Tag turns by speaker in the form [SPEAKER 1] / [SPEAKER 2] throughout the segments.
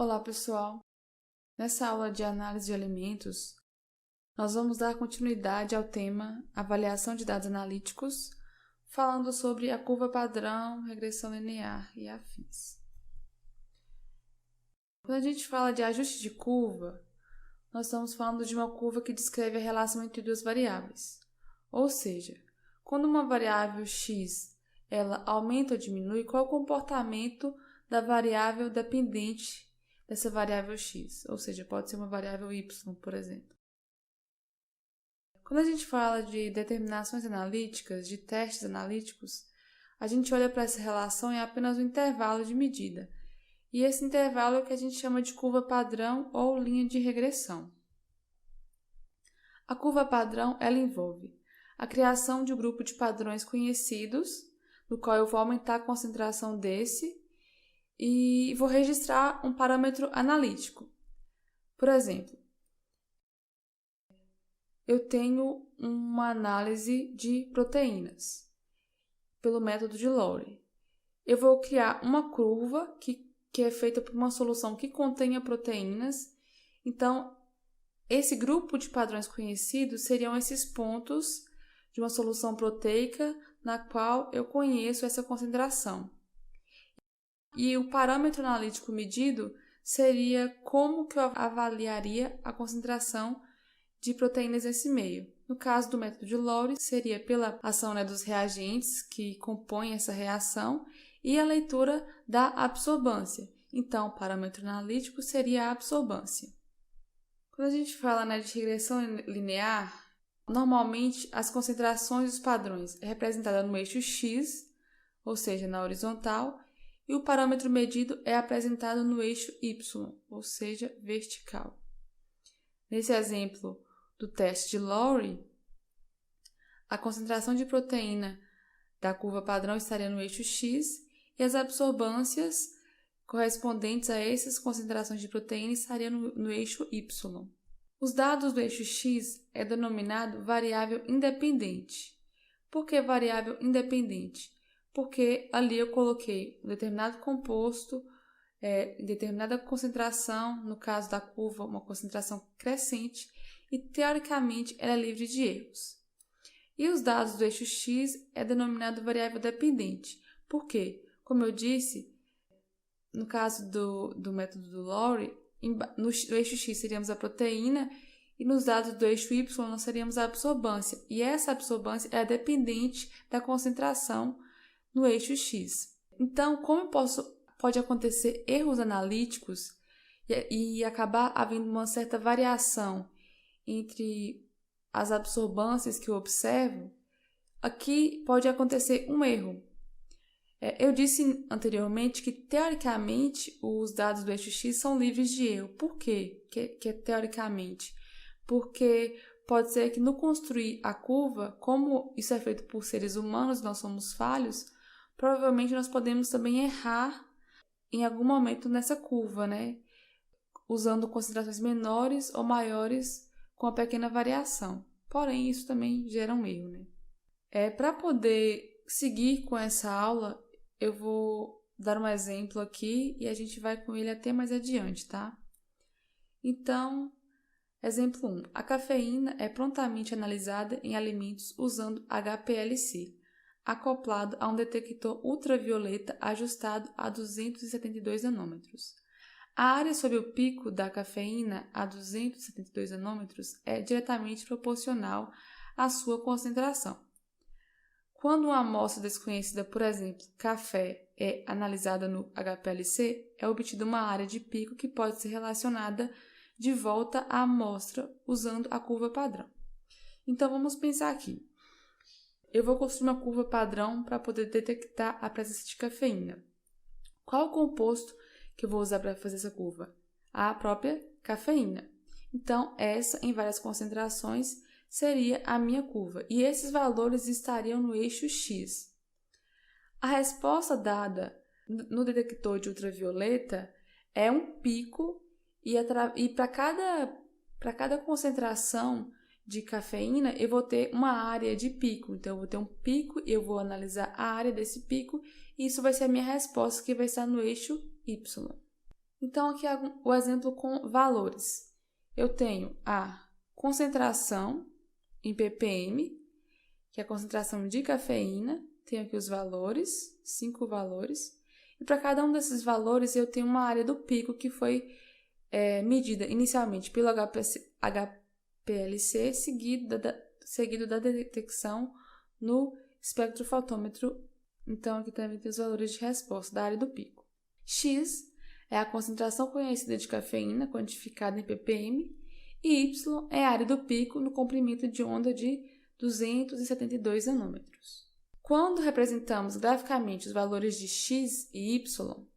[SPEAKER 1] Olá, pessoal! Nessa aula de análise de alimentos, nós vamos dar continuidade ao tema avaliação de dados analíticos, falando sobre a curva padrão, regressão linear e afins. Quando a gente fala de ajuste de curva, nós estamos falando de uma curva que descreve a relação entre duas variáveis. Ou seja, quando uma variável x ela aumenta ou diminui, qual é o comportamento da variável dependente dessa variável x, ou seja, pode ser uma variável y, por exemplo. Quando a gente fala de determinações analíticas, de testes analíticos, a gente olha para essa relação em apenas um intervalo de medida, e esse intervalo é o que a gente chama de curva padrão ou linha de regressão. A curva padrão ela envolve a criação de um grupo de padrões conhecidos, no qual eu vou aumentar a concentração desse, e vou registrar um parâmetro analítico. Por exemplo, eu tenho uma análise de proteínas pelo método de Lowry. Eu vou criar uma curva que é feita por uma solução que contenha proteínas. Então, esse grupo de padrões conhecidos seriam esses pontos de uma solução proteica na qual eu conheço essa concentração. E o parâmetro analítico medido seria como que eu avaliaria a concentração de proteínas nesse meio. No caso do método de Lowry, seria pela ação dos reagentes que compõem essa reação e a leitura da absorbância. Então, o parâmetro analítico seria a absorbância. Quando a gente fala de regressão linear, normalmente as concentrações dos padrões é representada no eixo x, ou seja, na horizontal, e o parâmetro medido é apresentado no eixo y, ou seja, vertical. Nesse exemplo do teste de Lowry, a concentração de proteína da curva padrão estaria no eixo x e as absorbâncias correspondentes a essas concentrações de proteína estariam no eixo y. Os dados do eixo x é denominado variável independente. Por que variável independente? Porque ali eu coloquei um determinado composto, em determinada concentração, no caso da curva, uma concentração crescente, e teoricamente ela é livre de erros. E os dados do eixo x é denominado variável dependente. Por quê? Como eu disse, no caso do método do Lowry, no eixo x seríamos a proteína e nos dados do eixo y nós seríamos a absorbância. E essa absorbância é dependente da concentração no eixo x. Então, como pode acontecer erros analíticos e acabar havendo uma certa variação entre as absorbâncias que eu observo, aqui pode acontecer um erro. Eu disse anteriormente que, teoricamente, os dados do eixo x são livres de erro. Por quê? Que é teoricamente? Porque pode ser que no construir a curva, como isso é feito por seres humanos, nós somos falhos, provavelmente nós podemos também errar em algum momento nessa curva, usando concentrações menores ou maiores com uma pequena variação. Porém, isso também gera um erro, Para poder seguir com essa aula, eu vou dar um exemplo aqui e a gente vai com ele até mais adiante, tá? Então, exemplo 1. A cafeína é prontamente analisada em alimentos usando HPLC, acoplado a um detector ultravioleta ajustado a 272 nanômetros. A área sob o pico da cafeína a 272 nanômetros é diretamente proporcional à sua concentração. Quando uma amostra desconhecida, por exemplo, café, é analisada no HPLC, é obtida uma área de pico que pode ser relacionada de volta à amostra usando a curva padrão. Então, vamos pensar aqui. Eu vou construir uma curva padrão para poder detectar a presença de cafeína. Qual o composto que eu vou usar para fazer essa curva? A própria cafeína. Então, essa, em várias concentrações, seria a minha curva, e esses valores estariam no eixo x. A resposta dada no detector de ultravioleta é um pico, e para cada concentração de cafeína, eu vou ter uma área de pico. Então, eu vou ter um pico, eu vou analisar a área desse pico, e isso vai ser a minha resposta, que vai estar no eixo y. Então, aqui é o exemplo com valores. Eu tenho a concentração em ppm, que é a concentração de cafeína. Tenho aqui os valores, 5 valores. E para cada um desses valores, eu tenho uma área do pico que foi medida inicialmente pelo HPLC, seguido da detecção no espectrofotômetro. Então, aqui também tem os valores de resposta da área do pico. X é a concentração conhecida de cafeína, quantificada em ppm, e Y é a área do pico no comprimento de onda de 272 nanômetros. Quando representamos graficamente os valores de X e Y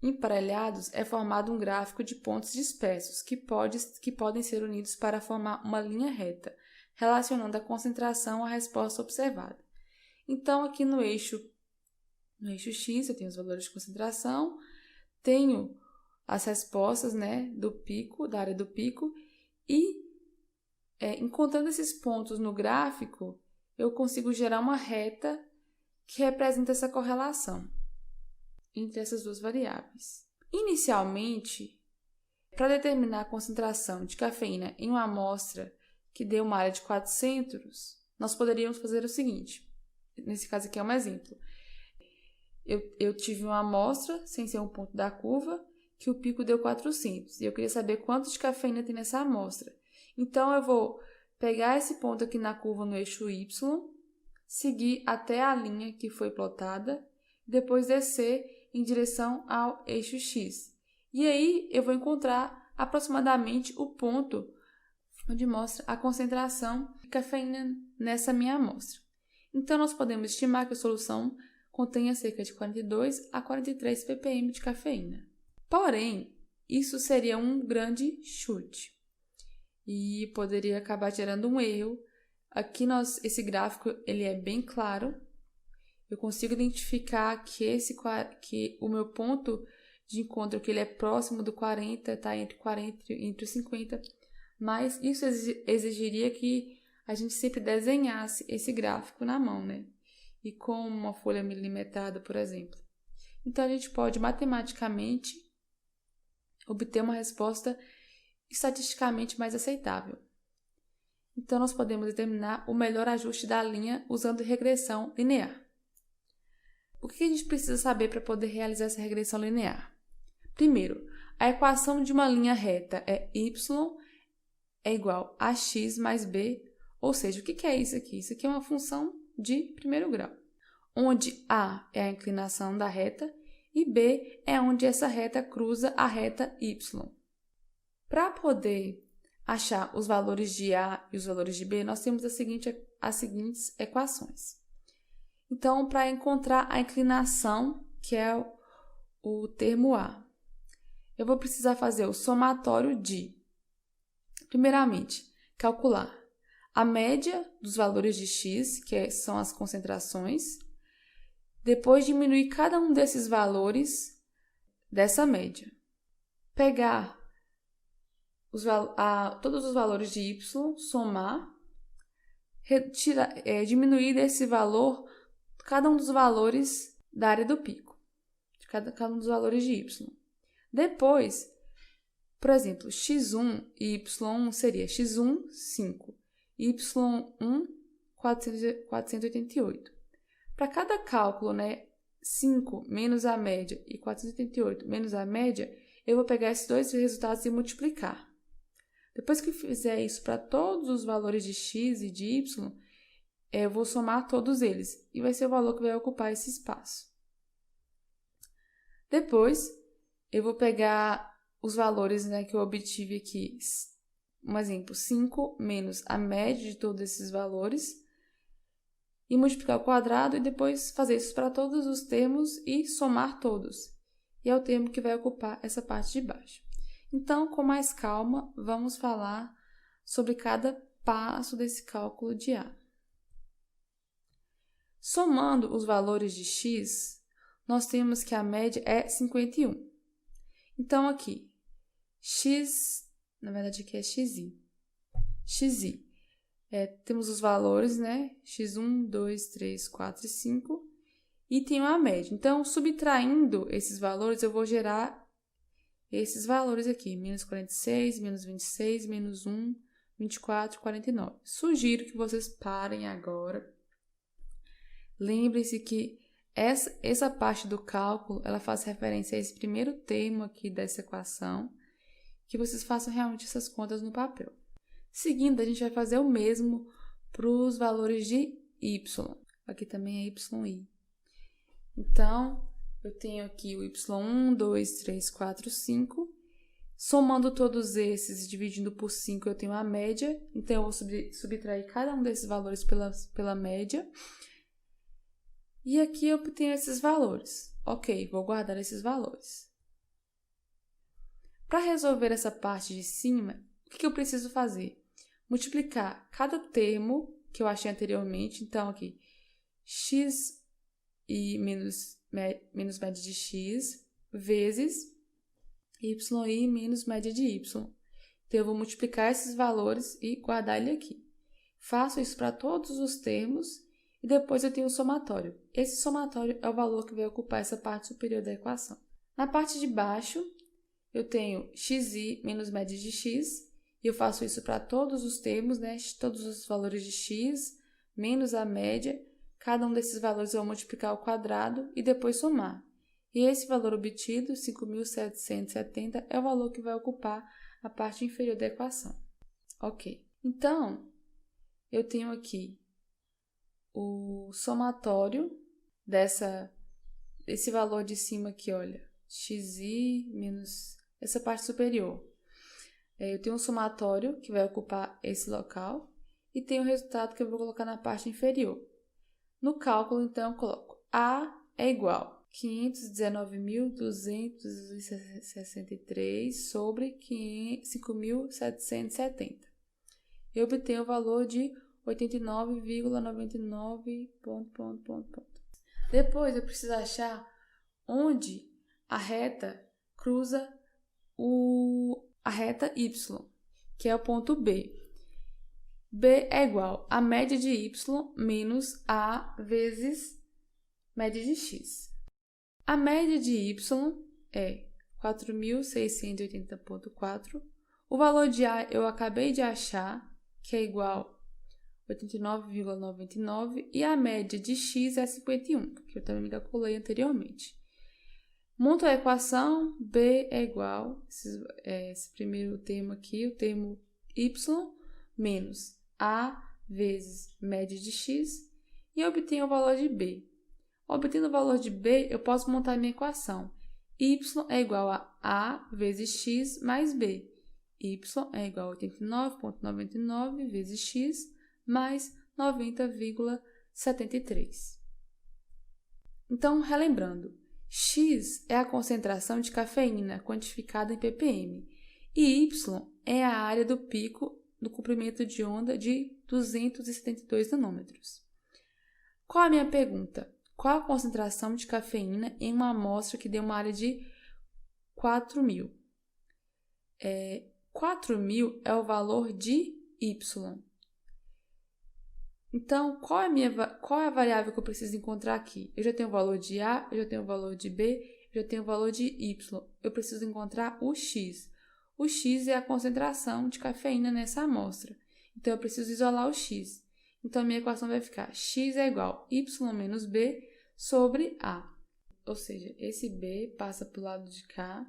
[SPEAKER 1] emparelhados, é formado um gráfico de pontos dispersos que podem ser unidos para formar uma linha reta, relacionando a concentração à resposta observada. Então, aqui no eixo X, eu tenho os valores de concentração, tenho as respostas, do pico, da área do pico, e encontrando esses pontos no gráfico, eu consigo gerar uma reta que representa essa correlação entre essas duas variáveis. Inicialmente, para determinar a concentração de cafeína em uma amostra que dê uma área de 400, nós poderíamos fazer o seguinte. Nesse caso aqui é um exemplo. Eu tive uma amostra, sem ser um ponto da curva, que o pico deu 400. E eu queria saber quanto de cafeína tem nessa amostra. Então, eu vou pegar esse ponto aqui na curva no eixo Y, seguir até a linha que foi plotada, depois descer em direção ao eixo X. E aí, eu vou encontrar aproximadamente o ponto onde mostra a concentração de cafeína nessa minha amostra. Então, nós podemos estimar que a solução contenha cerca de 42 a 43 ppm de cafeína. Porém, isso seria um grande chute e poderia acabar gerando um erro. Aqui esse gráfico ele é bem claro. Eu consigo identificar que o meu ponto de encontro, que ele é próximo do 40, está entre 40 e entre 50, mas isso exigiria que a gente sempre desenhasse esse gráfico na mão, E com uma folha milimetrada, por exemplo. Então, a gente pode matematicamente obter uma resposta estatisticamente mais aceitável. Então, nós podemos determinar o melhor ajuste da linha usando regressão linear. O que a gente precisa saber para poder realizar essa regressão linear? Primeiro, a equação de uma linha reta é y é igual a x mais b, ou seja, o que é isso aqui? Isso aqui é uma função de primeiro grau, onde a é a inclinação da reta e b é onde essa reta cruza a reta y. Para poder achar os valores de a e os valores de b, nós temos as seguintes equações. Então, para encontrar a inclinação, que é o termo a, eu vou precisar fazer o somatório de, primeiramente, calcular a média dos valores de x, que são as concentrações, depois diminuir cada um desses valores dessa média. Pegar todos os valores de y, somar, diminuir desse valor cada um dos valores da área do pico, de cada um dos valores de y. Depois, por exemplo, x1 e y1 seria x1, 5, y1, 488. Para cada cálculo, 5 menos a média e 488 menos a média, eu vou pegar esses dois resultados e multiplicar. Depois que fizer isso para todos os valores de x e de y, eu vou somar todos eles e vai ser o valor que vai ocupar esse espaço. Depois, eu vou pegar os valores que eu obtive aqui. Um exemplo, 5 menos a média de todos esses valores e multiplicar ao quadrado e depois fazer isso para todos os termos e somar todos. E é o termo que vai ocupar essa parte de baixo. Então, com mais calma, vamos falar sobre cada passo desse cálculo de A. Somando os valores de x, nós temos que a média é 51. Então, aqui, x, na verdade aqui é xi. Xi, temos os valores, x1, 2, 3, 4 e 5, e tem uma média. Então, subtraindo esses valores, eu vou gerar esses valores aqui, menos 46, menos 26, menos 1, 24, 49. Sugiro que vocês parem agora. Lembrem-se que essa parte do cálculo, ela faz referência a esse primeiro termo aqui dessa equação, que vocês façam realmente essas contas no papel. Seguindo, a gente vai fazer o mesmo para os valores de y. Aqui também é yi. Então, eu tenho aqui o y1, 2, 3, 4, 5. Somando todos esses e dividindo por 5, eu tenho a média. Então, eu vou subtrair cada um desses valores pela média. E aqui eu obtenho esses valores. Ok, vou guardar esses valores. Para resolver essa parte de cima, o que eu preciso fazer? Multiplicar cada termo que eu achei anteriormente. Então, aqui, x e menos média de x vezes yi menos média de y. Então, eu vou multiplicar esses valores e guardar ele aqui. Faço isso para todos os termos e depois eu tenho o somatório. Esse somatório é o valor que vai ocupar essa parte superior da equação. Na parte de baixo, eu tenho xi menos média de x, e eu faço isso para todos os termos, né? Todos os valores de x, menos a média. Cada um desses valores eu vou multiplicar ao quadrado e depois somar. E esse valor obtido, 5.770, é o valor que vai ocupar a parte inferior da equação. Ok. Então, eu tenho aqui o somatório desse valor de cima aqui, olha. Xi menos essa parte superior. Eu tenho um somatório que vai ocupar esse local e tenho o resultado que eu vou colocar na parte inferior. No cálculo, então, eu coloco A é igual a 519.263 sobre 5.770. Eu obtenho o valor de 89,99 . Depois, eu preciso achar onde a reta cruza a reta y, que é o ponto B. B é igual a média de y menos A vezes média de x. A média de y é 4.680,4. O valor de A eu acabei de achar, que é igual a 89,99. E a média de x é 51, que eu também calculei anteriormente. Monto a equação, B é igual, esse primeiro termo aqui, o termo y, menos A vezes média de x, e obtenho o valor de B. Obtendo o valor de B, eu posso montar a minha equação. Y é igual a vezes x mais B. Y é igual a 89,99 vezes x mais 90,73. Então, relembrando, x é a concentração de cafeína quantificada em ppm e y é a área do pico do comprimento de onda de 272 nanômetros. Qual a minha pergunta? Qual a concentração de cafeína em uma amostra que deu uma área de 4.000? 4.000 é o valor de y. Então, qual é a variável que eu preciso encontrar aqui? Eu já tenho o valor de A, eu já tenho o valor de B, eu já tenho o valor de Y. Eu preciso encontrar o X. O X é a concentração de cafeína nessa amostra. Então, eu preciso isolar o X. Então, a minha equação vai ficar X é igual a Y menos B sobre A. Ou seja, esse B passa para o lado de cá,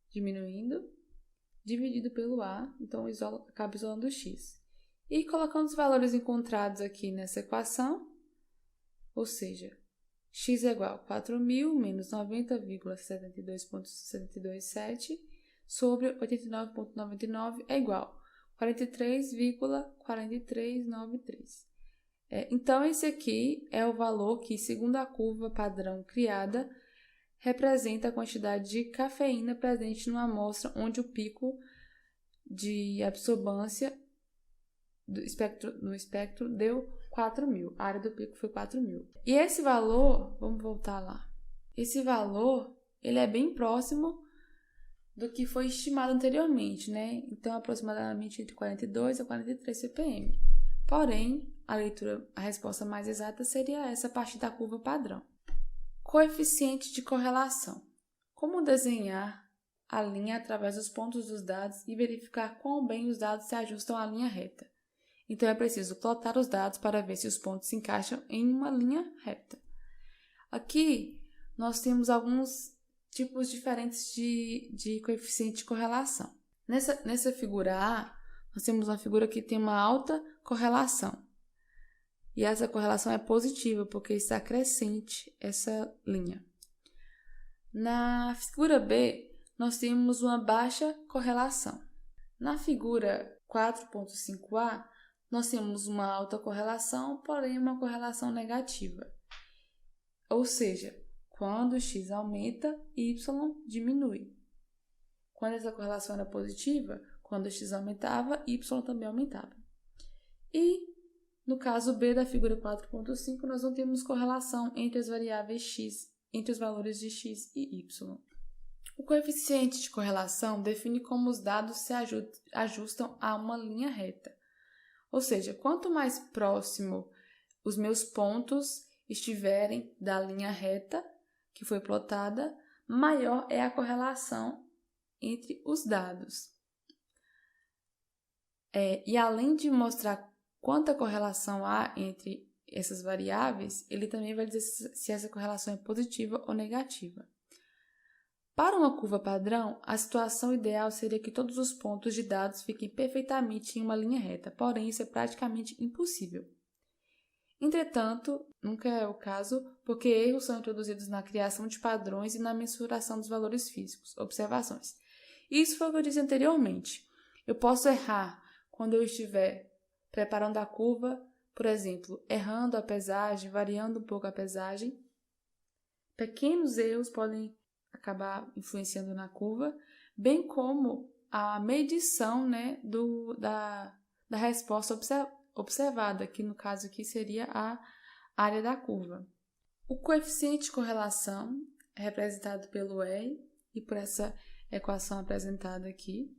[SPEAKER 1] diminuindo, dividido pelo A. Então, acaba isolando o X. E colocando os valores encontrados aqui nessa equação, ou seja, x é igual a 4.000 menos 90,72,727 sobre 89,99 é igual a 43,4393. Então, esse aqui é o valor que, segundo a curva padrão criada, representa a quantidade de cafeína presente numa amostra onde o pico de absorvância no espectro deu 4.000. A área do pico foi 4.000. E esse valor, vamos voltar lá. Esse valor, ele é bem próximo do que foi estimado anteriormente, né? Então, aproximadamente entre 42 a 43 ppm. Porém, a resposta mais exata seria essa a partir da curva padrão. Coeficiente de correlação. Como desenhar a linha através dos pontos dos dados e verificar quão bem os dados se ajustam à linha reta. Então, é preciso plotar os dados para ver se os pontos se encaixam em uma linha reta. Aqui, nós temos alguns tipos diferentes de coeficiente de correlação. Nessa figura A, nós temos uma figura que tem uma alta correlação. E essa correlação é positiva, porque está crescente essa linha. Na figura B, nós temos uma baixa correlação. Na figura 4.5a, nós temos uma alta correlação, porém uma correlação negativa. Ou seja, quando x aumenta, y diminui. Quando essa correlação era positiva, quando x aumentava, y também aumentava. E no caso B da figura 4.5, nós não temos correlação entre as variáveis x, entre os valores de x e y. O coeficiente de correlação define como os dados se ajustam a uma linha reta. Ou seja, quanto mais próximo os meus pontos estiverem da linha reta que foi plotada, maior é a correlação entre os dados. E além de mostrar quanta correlação há entre essas variáveis, ele também vai dizer se essa correlação é positiva ou negativa. Para uma curva padrão, a situação ideal seria que todos os pontos de dados fiquem perfeitamente em uma linha reta, porém isso é praticamente impossível. Entretanto, nunca é o caso, porque erros são introduzidos na criação de padrões e na mensuração dos valores físicos, observações. Isso foi o que eu disse anteriormente. Eu posso errar quando eu estiver preparando a curva, por exemplo, errando a pesagem, variando um pouco a pesagem. Pequenos erros podem acabar influenciando na curva, bem como a medição, da resposta observada, que no caso aqui seria a área da curva. O coeficiente de correlação é representado pelo R e por essa equação apresentada aqui.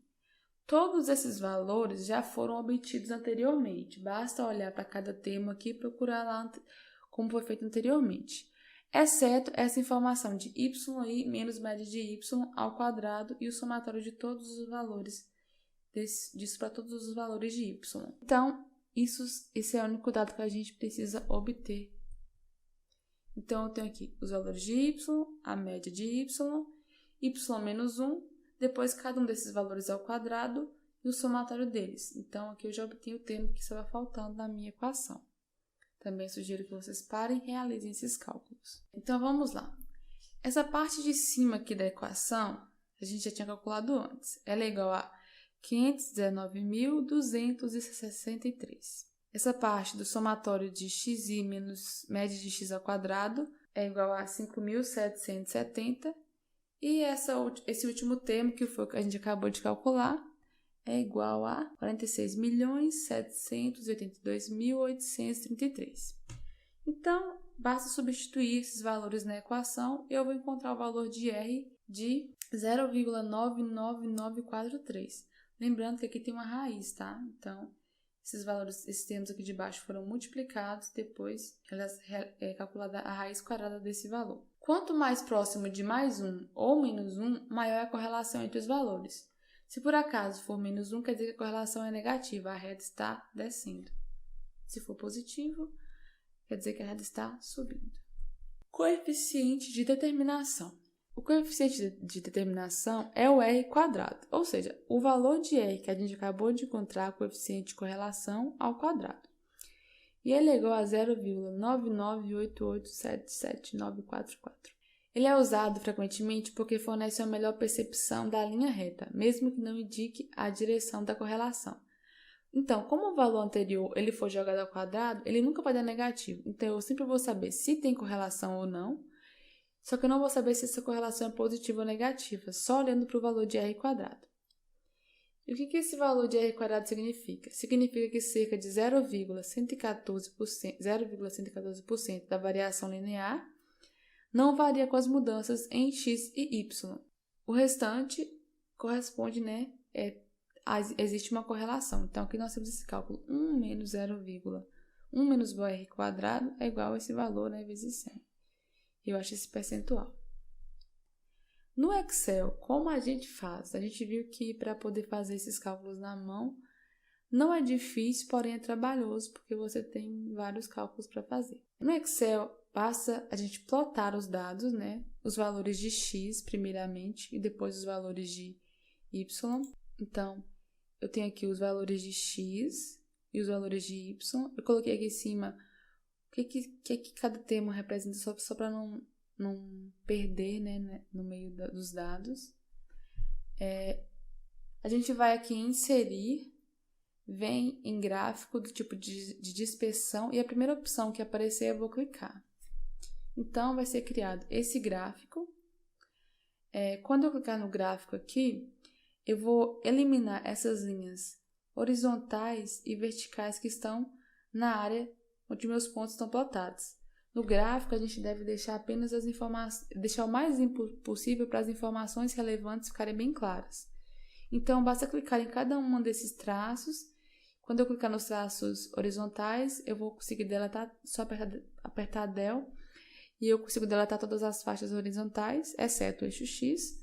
[SPEAKER 1] Todos esses valores já foram obtidos anteriormente, basta olhar para cada termo aqui e procurar lá como foi feito anteriormente, exceto essa informação de yi menos média de y ao quadrado e o somatório de todos os valores, disso para todos os valores de y. Então, esse é o único dado que a gente precisa obter. Então, eu tenho aqui os valores de y, a média de y menos 1, depois cada um desses valores ao quadrado e o somatório deles. Então, aqui eu já obtenho o termo que estava faltando na minha equação. Também sugiro que vocês parem e realizem esses cálculos. Então, vamos lá. Essa parte de cima aqui da equação, a gente já tinha calculado antes. Ela é igual a 519.263. Essa parte do somatório de xi menos média de x ao quadrado é igual a 5.770. E esse último termo, que foi o que a gente acabou de calcular, é igual a 46.782.833. Então, basta substituir esses valores na equação e eu vou encontrar o valor de R de 0,99943. Lembrando que aqui tem uma raiz, tá? Então, esses termos aqui de baixo foram multiplicados, depois é calculada a raiz quadrada desse valor. Quanto mais próximo de mais 1 ou menos 1, maior é a correlação entre os valores. Se por acaso for menos 1, quer dizer que a correlação é negativa, a reta está descendo. Se for positivo, quer dizer que a reta está subindo. Coeficiente de determinação. O coeficiente de determinação é o R quadrado, ou seja, o valor de R que a gente acabou de encontrar, coeficiente de correlação, ao quadrado. E ele é igual a 0,998877944. Ele é usado frequentemente porque fornece uma melhor percepção da linha reta, mesmo que não indique a direção da correlação. Então, como o valor anterior ele for jogado ao quadrado, ele nunca vai dar negativo. Então, eu sempre vou saber se tem correlação ou não, só que eu não vou saber se essa correlação é positiva ou negativa, só olhando para o valor de R quadrado. E o que esse valor de R quadrado significa? Significa que cerca de 0,114% da variação linear não varia com as mudanças em x e y. O restante corresponde, existe uma correlação. Então, aqui nós temos esse cálculo. 1 menos 0,1 menos r quadrado é igual a esse valor, vezes 100. Eu acho esse percentual. No Excel, como a gente faz? A gente viu que para poder fazer esses cálculos na mão, não é difícil, porém é trabalhoso, porque você tem vários cálculos para fazer. No Excel, basta a gente plotar os dados, né? Os valores de x, primeiramente, e depois os valores de y. Então, eu tenho aqui os valores de x e os valores de y. Eu coloquei aqui em cima o que cada termo representa, só para não perder, né, no meio dos dados. A gente vai aqui em inserir, vem em gráfico do tipo de dispersão e a primeira opção que aparecer eu vou clicar. Então, vai ser criado esse gráfico. Quando eu clicar no gráfico aqui, eu vou eliminar essas linhas horizontais e verticais que estão na área onde meus pontos estão plotados. No gráfico, a gente deve deixar apenas as informações, deixar o mais limpo possível para as informações relevantes ficarem bem claras. Então, basta clicar em cada um desses traços. Quando eu clicar nos traços horizontais, eu vou conseguir deletar, só apertar Del, e eu consigo deletar todas as faixas horizontais, exceto o eixo X,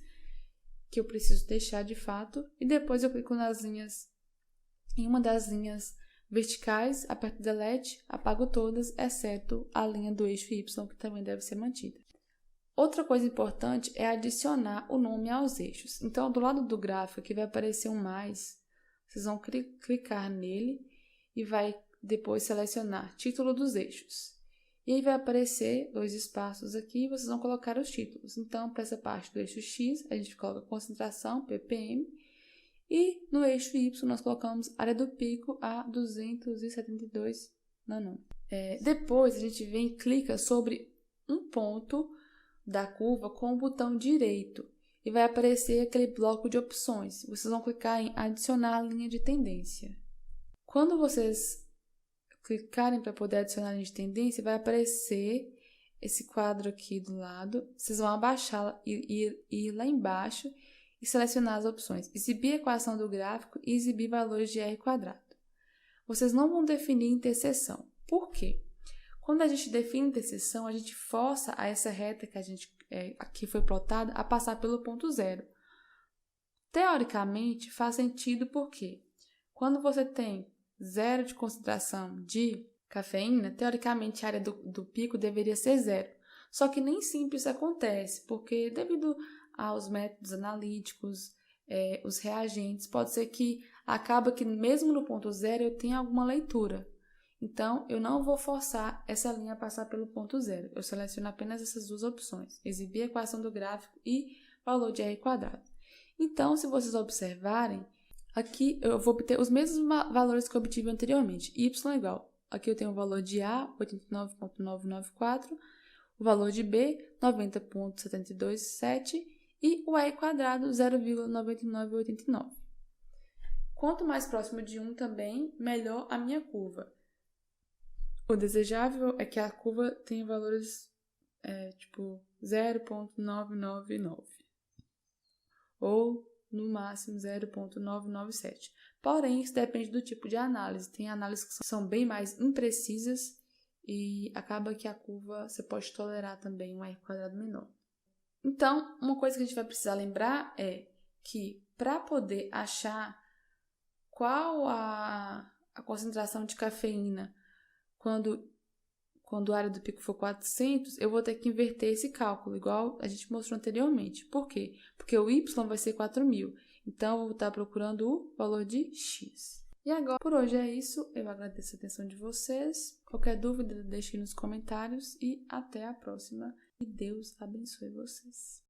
[SPEAKER 1] que eu preciso deixar de fato, e depois eu clico em uma das linhas verticais, aperto Delete, apago todas, exceto a linha do eixo Y, que também deve ser mantida. Outra coisa importante é adicionar o nome aos eixos. Então, do lado do gráfico aqui vai aparecer um mais, vocês vão clicar nele e vai depois selecionar título dos eixos. E aí vai aparecer 2 espaços aqui e vocês vão colocar os títulos. Então, para essa parte do eixo X, a gente coloca concentração, ppm, e no eixo Y nós colocamos área do pico a 272 nanômetros. Depois a gente vem e clica sobre um ponto da curva com o botão direito e vai aparecer aquele bloco de opções. Vocês vão clicar em adicionar linha de tendência. Quando vocês clicarem para poder adicionar a linha de tendência, vai aparecer esse quadro aqui do lado. Vocês vão abaixar e ir lá embaixo e selecionar as opções. Exibir a equação do gráfico e exibir valores de R². Vocês não vão definir interseção. Por quê? Quando a gente define interseção, a gente força a essa reta que aqui foi plotada a passar pelo ponto zero. Teoricamente, faz sentido porque quando você tem zero de concentração de cafeína, teoricamente a área do pico deveria ser zero. Só que nem sempre isso acontece, porque devido aos métodos analíticos, os reagentes, pode ser que acaba que mesmo no ponto zero eu tenha alguma leitura. Então, eu não vou forçar essa linha a passar pelo ponto zero. Eu seleciono apenas essas duas opções, exibir a equação do gráfico e valor de R². Então, se vocês observarem, aqui eu vou obter os mesmos valores que eu obtive anteriormente. Y igual. Aqui eu tenho o valor de A, 89.994, o valor de B, 90.727 e o R², 0,9989. Quanto mais próximo de 1 também, melhor a minha curva. O desejável é que a curva tenha valores tipo 0,999 ou no máximo 0,997. Porém, isso depende do tipo de análise. Tem análises que são bem mais imprecisas e acaba que a curva você pode tolerar também um R² menor. Então, uma coisa que a gente vai precisar lembrar é que para poder achar qual a concentração de cafeína quando a área do pico for 400, eu vou ter que inverter esse cálculo, igual a gente mostrou anteriormente. Por quê? Porque o Y vai ser 4.000. Então, eu vou estar procurando o valor de X. E agora, por hoje é isso. Eu agradeço a atenção de vocês. Qualquer dúvida, deixem nos comentários. E até a próxima. E Deus abençoe vocês.